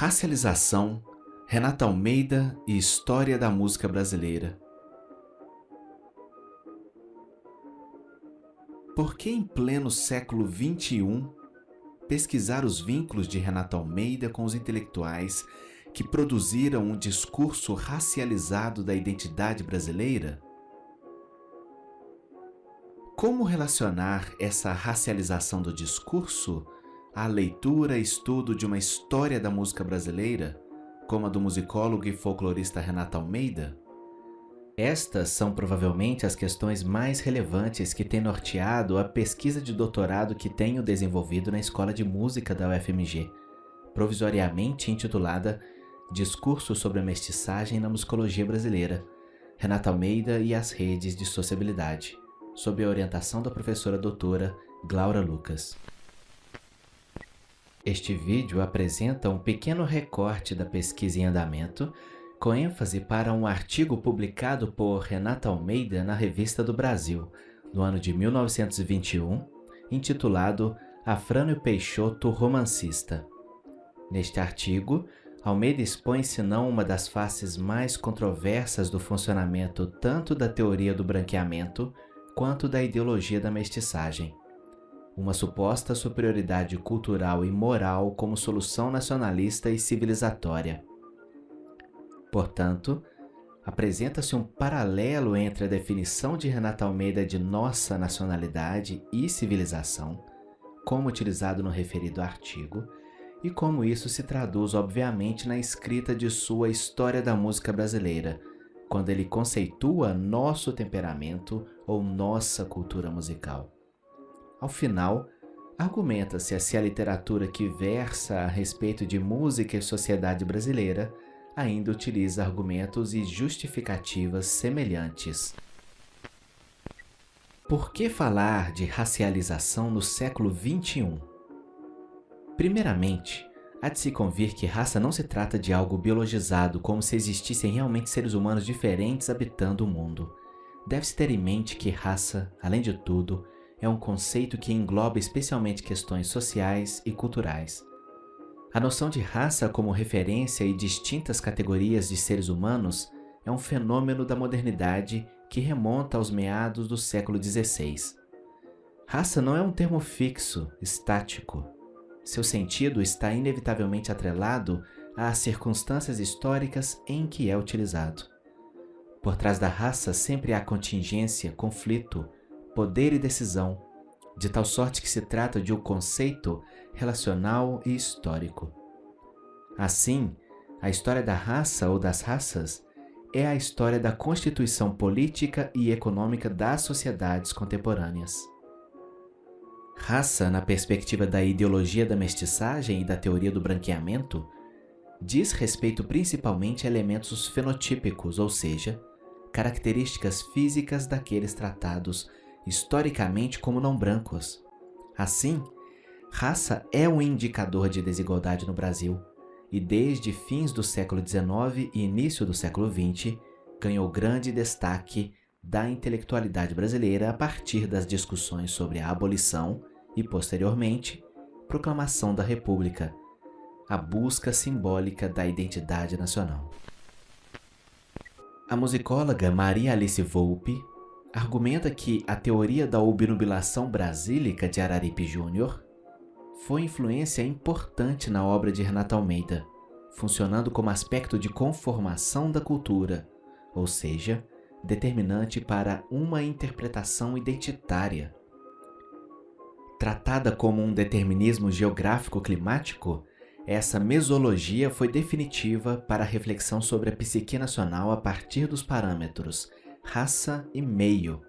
Racialização, Renata Almeida e História da Música Brasileira. Por que em pleno século XXI pesquisar os vínculos de Renata Almeida com os intelectuais que produziram um discurso racializado da identidade brasileira? Como relacionar essa racialização do discurso à leitura e estudo de uma história da música brasileira, como a do musicólogo e folclorista Renata Almeida? Estas são provavelmente as questões mais relevantes que têm norteado a pesquisa de doutorado que tenho desenvolvido na Escola de Música da UFMG, provisoriamente intitulada Discurso sobre a Mestiçagem na Musicologia Brasileira, Renata Almeida e as Redes de Sociabilidade, sob a orientação da professora doutora Glaura Lucas. Este vídeo apresenta um pequeno recorte da pesquisa em andamento, com ênfase para um artigo publicado por Renata Almeida na Revista do Brasil, no ano de 1921, intitulado Afrânio Peixoto Romancista. Neste artigo, Almeida expõe se não uma das faces mais controversas do funcionamento tanto da teoria do branqueamento quanto da ideologia da mestiçagem. Uma suposta superioridade cultural e moral como solução nacionalista e civilizatória. Portanto, apresenta-se um paralelo entre a definição de Renata Almeida de nossa nacionalidade e civilização, como utilizado no referido artigo, e como isso se traduz obviamente na escrita de sua História da Música Brasileira, quando ele conceitua nosso temperamento ou nossa cultura musical. Ao final, argumenta-se se a literatura que versa a respeito de música e sociedade brasileira ainda utiliza argumentos e justificativas semelhantes. Por que falar de racialização no século XXI? Primeiramente, há de se convir que raça não se trata de algo biologizado, como se existissem realmente seres humanos diferentes habitando o mundo. Deve-se ter em mente que raça, além de tudo, é um conceito que engloba especialmente questões sociais e culturais. A noção de raça como referência e distintas categorias de seres humanos é um fenômeno da modernidade que remonta aos meados do século XVI. Raça não é um termo fixo, estático. Seu sentido está inevitavelmente atrelado às circunstâncias históricas em que é utilizado. Por trás da raça sempre há contingência, conflito, poder e decisão, de tal sorte que se trata de um conceito relacional e histórico. Assim, a história da raça ou das raças é a história da constituição política e econômica das sociedades contemporâneas. Raça, na perspectiva da ideologia da mestiçagem e da teoria do branqueamento, diz respeito principalmente a elementos fenotípicos, ou seja, características físicas daqueles tratados historicamente como não brancos. Assim, raça é um indicador de desigualdade no Brasil e desde fins do século XIX e início do século XX ganhou grande destaque da intelectualidade brasileira a partir das discussões sobre a abolição e, posteriormente, proclamação da República, a busca simbólica da identidade nacional. A musicóloga Maria Alice Volpi argumenta que a teoria da obnubilação brasílica de Araripe Júnior foi influência importante na obra de Renata Almeida, funcionando como aspecto de conformação da cultura, ou seja, determinante para uma interpretação identitária. Tratada como um determinismo geográfico-climático, essa mesologia foi definitiva para a reflexão sobre a psique nacional a partir dos parâmetros raça e meio.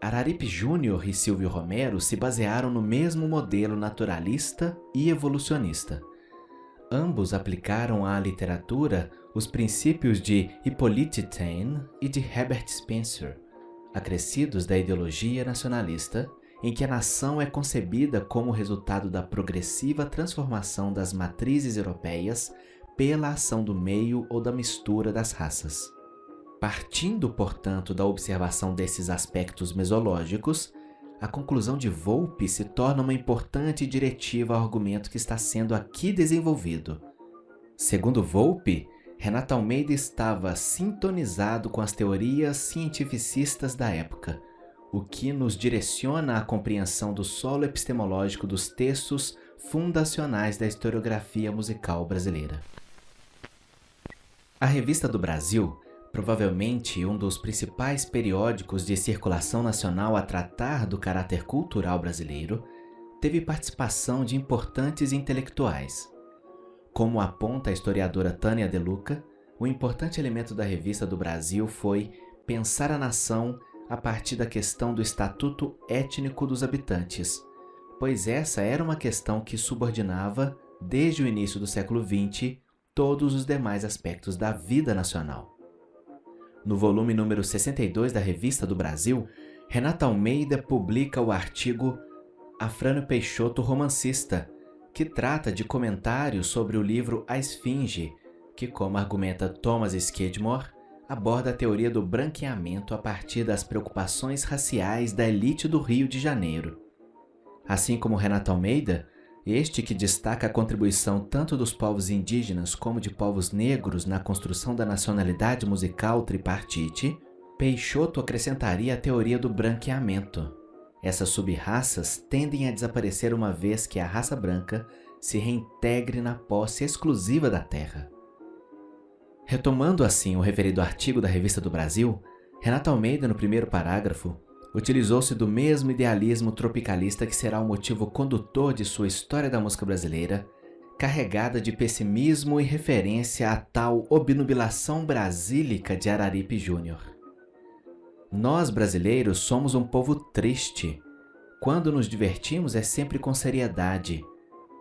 Araripe Júnior e Silvio Romero se basearam no mesmo modelo naturalista e evolucionista. Ambos aplicaram à literatura os princípios de Hippolyte Taine e de Herbert Spencer, acrescidos da ideologia nacionalista, em que a nação é concebida como resultado da progressiva transformação das matrizes europeias pela ação do meio ou da mistura das raças. Partindo, portanto, da observação desses aspectos mesológicos, a conclusão de Volpi se torna uma importante diretiva ao argumento que está sendo aqui desenvolvido. Segundo Volpe, Renato Almeida estava sintonizado com as teorias cientificistas da época, o que nos direciona à compreensão do solo epistemológico dos textos fundacionais da historiografia musical brasileira. A Revista do Brasil, provavelmente um dos principais periódicos de circulação nacional a tratar do caráter cultural brasileiro, teve participação de importantes intelectuais. Como aponta a historiadora Tânia De Luca, o importante elemento da Revista do Brasil foi pensar a nação a partir da questão do estatuto étnico dos habitantes, pois essa era uma questão que subordinava, desde o início do século XX, todos os demais aspectos da vida nacional. No volume número 62 da Revista do Brasil, Renato Almeida publica o artigo Afrânio Peixoto Romancista, que trata de comentários sobre o livro A Esfinge, que, como argumenta Thomas Skidmore, aborda a teoria do branqueamento a partir das preocupações raciais da elite do Rio de Janeiro. Assim como Renato Almeida, este que destaca a contribuição tanto dos povos indígenas como de povos negros na construção da nacionalidade musical tripartite, Peixoto acrescentaria a teoria do branqueamento. Essas sub-raças tendem a desaparecer uma vez que a raça branca se reintegre na posse exclusiva da terra. Retomando assim o referido artigo da Revista do Brasil, Renato Almeida, no primeiro parágrafo, utilizou-se do mesmo idealismo tropicalista que será o motivo condutor de sua história da música brasileira, carregada de pessimismo e referência à tal obnubilação brasílica de Araripe Júnior. Nós, brasileiros, somos um povo triste. Quando nos divertimos é sempre com seriedade.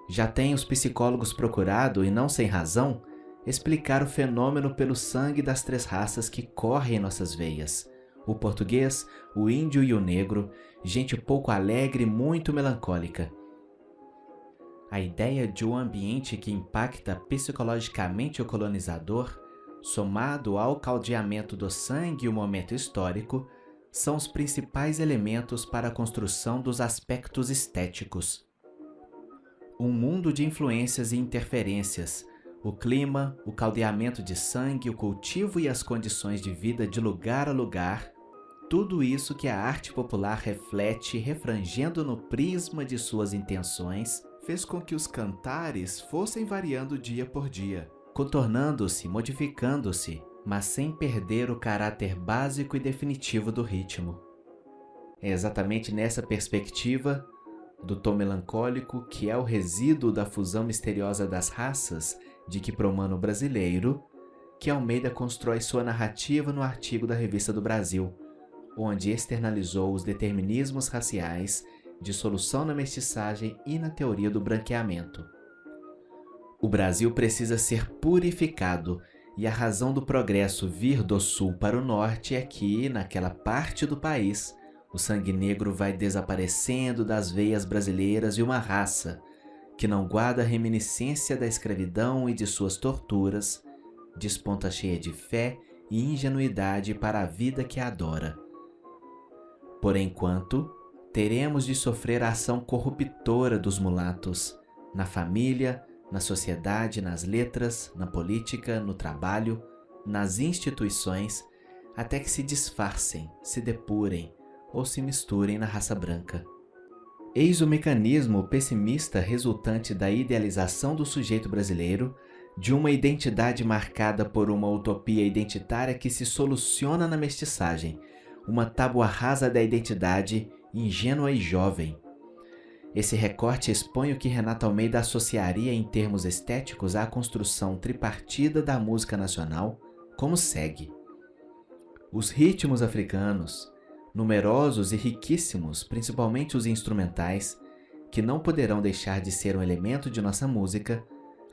Já têm os psicólogos procurado, e não sem razão, explicar o fenômeno pelo sangue das três raças que correm em nossas veias: o português, o índio e o negro, gente pouco alegre e muito melancólica. A ideia de um ambiente que impacta psicologicamente o colonizador, somado ao caldeamento do sangue e o momento histórico, são os principais elementos para a construção dos aspectos estéticos. Um mundo de influências e interferências, o clima, o caldeamento de sangue, o cultivo e as condições de vida de lugar a lugar, tudo isso que a arte popular reflete refrangendo no prisma de suas intenções, fez com que os cantares fossem variando dia por dia, contornando-se, modificando-se, mas sem perder o caráter básico e definitivo do ritmo. É exatamente nessa perspectiva, do tom melancólico, que é o resíduo da fusão misteriosa das raças de que promana o brasileiro, que Almeida constrói sua narrativa no artigo da Revista do Brasil, onde externalizou os determinismos raciais de solução na mestiçagem e na teoria do branqueamento. O Brasil precisa ser purificado, e a razão do progresso vir do sul para o norte é que, naquela parte do país, o sangue negro vai desaparecendo das veias brasileiras e uma raça, que não guarda reminiscência da escravidão e de suas torturas, desponta cheia de fé e ingenuidade para a vida que adora. Por enquanto, teremos de sofrer a ação corruptora dos mulatos, na família, na sociedade, nas letras, na política, no trabalho, nas instituições, até que se disfarcem, se depurem ou se misturem na raça branca. Eis o mecanismo pessimista resultante da idealização do sujeito brasileiro, de uma identidade marcada por uma utopia identitária que se soluciona na mestiçagem, uma tábua rasa da identidade, ingênua e jovem. Esse recorte expõe o que Renato Almeida associaria em termos estéticos à construção tripartida da música nacional, como segue. Os ritmos africanos, numerosos e riquíssimos, principalmente os instrumentais, que não poderão deixar de ser um elemento de nossa música,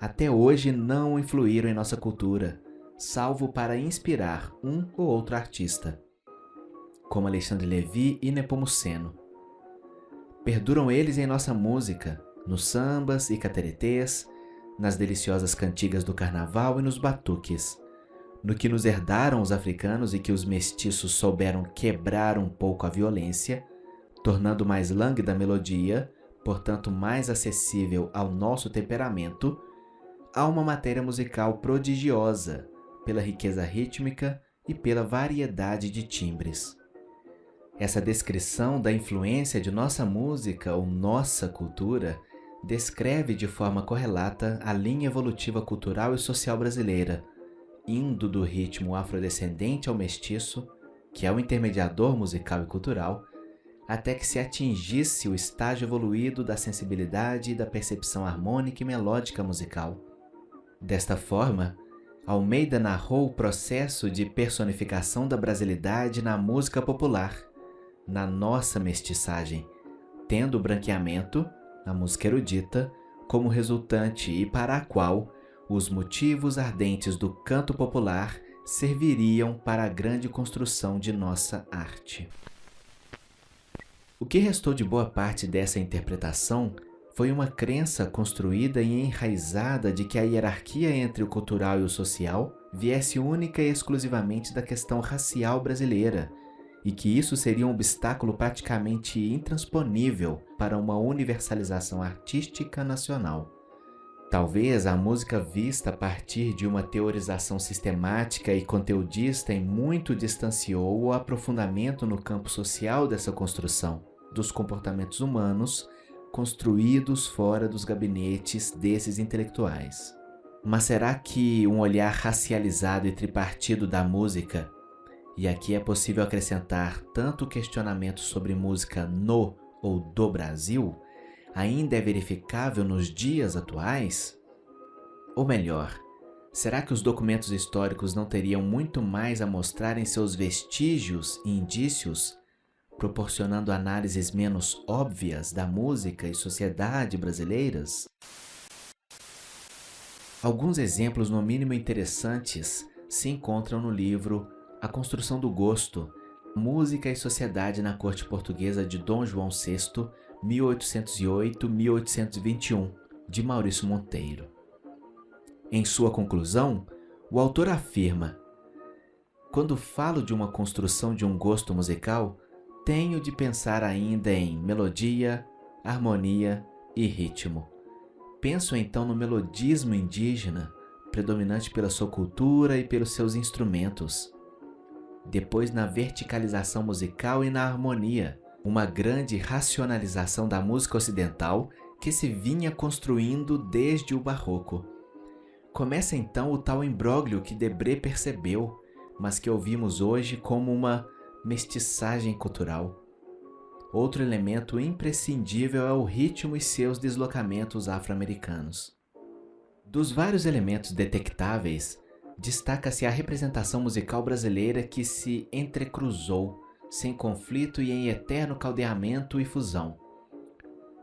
até hoje não influíram em nossa cultura, salvo para inspirar um ou outro artista, como Alexandre Levy e Nepomuceno. Perduram eles em nossa música, nos sambas e cateretês, nas deliciosas cantigas do carnaval e nos batuques, no que nos herdaram os africanos e que os mestiços souberam quebrar um pouco a violência, tornando mais lânguida a melodia, portanto mais acessível ao nosso temperamento, há uma matéria musical prodigiosa, pela riqueza rítmica e pela variedade de timbres. Essa descrição da influência de nossa música ou nossa cultura descreve de forma correlata a linha evolutiva cultural e social brasileira, indo do ritmo afrodescendente ao mestiço, que é o intermediador musical e cultural, até que se atingisse o estágio evoluído da sensibilidade e da percepção harmônica e melódica musical. Desta forma, Almeida narrou o processo de personificação da brasilidade na música popular, na nossa mestiçagem, tendo o branqueamento, a música erudita, como resultante e para a qual os motivos ardentes do canto popular serviriam para a grande construção de nossa arte. O que restou de boa parte dessa interpretação foi uma crença construída e enraizada de que a hierarquia entre o cultural e o social viesse única e exclusivamente da questão racial brasileira, e que isso seria um obstáculo praticamente intransponível para uma universalização artística nacional. Talvez a música vista a partir de uma teorização sistemática e conteudista em muito distanciou o aprofundamento no campo social dessa construção, dos comportamentos humanos construídos fora dos gabinetes desses intelectuais. Mas será que um olhar racializado e tripartido da música, e aqui é possível acrescentar tanto o questionamento sobre música no ou do Brasil, ainda é verificável nos dias atuais? Ou melhor, será que os documentos históricos não teriam muito mais a mostrar em seus vestígios e indícios, proporcionando análises menos óbvias da música e sociedade brasileiras? Alguns exemplos no mínimo interessantes se encontram no livro A Construção do Gosto, Música e Sociedade na Corte Portuguesa de Dom João VI, 1808-1821, de Maurício Monteiro. Em sua conclusão, o autor afirma: quando falo de uma construção de um gosto musical, tenho de pensar ainda em melodia, harmonia e ritmo. Penso então no melodismo indígena, predominante pela sua cultura e pelos seus instrumentos. Depois na verticalização musical e na harmonia, uma grande racionalização da música ocidental que se vinha construindo desde o Barroco. Começa então o tal imbróglio que Debré percebeu, mas que ouvimos hoje como uma mestiçagem cultural. Outro elemento imprescindível é o ritmo e seus deslocamentos afro-americanos. Dos vários elementos detectáveis, destaca-se a representação musical brasileira que se entrecruzou, sem conflito e em eterno caldeamento e fusão.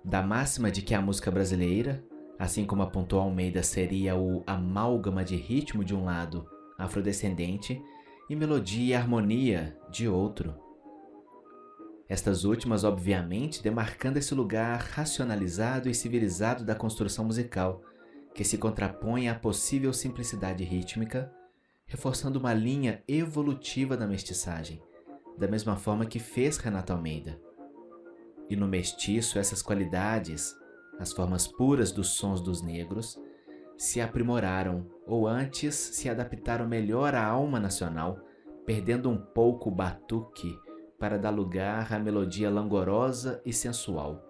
Da máxima de que a música brasileira, assim como apontou Almeida, seria o amálgama de ritmo de um lado, afrodescendente, e melodia e harmonia de outro. Estas últimas, obviamente, demarcando esse lugar racionalizado e civilizado da construção musical, que se contrapõe à possível simplicidade rítmica, reforçando uma linha evolutiva da mestiçagem, da mesma forma que fez Renato Almeida. E no mestiço, essas qualidades, as formas puras dos sons dos negros, se aprimoraram, ou antes se adaptaram melhor à alma nacional, perdendo um pouco o batuque para dar lugar à melodia langorosa e sensual.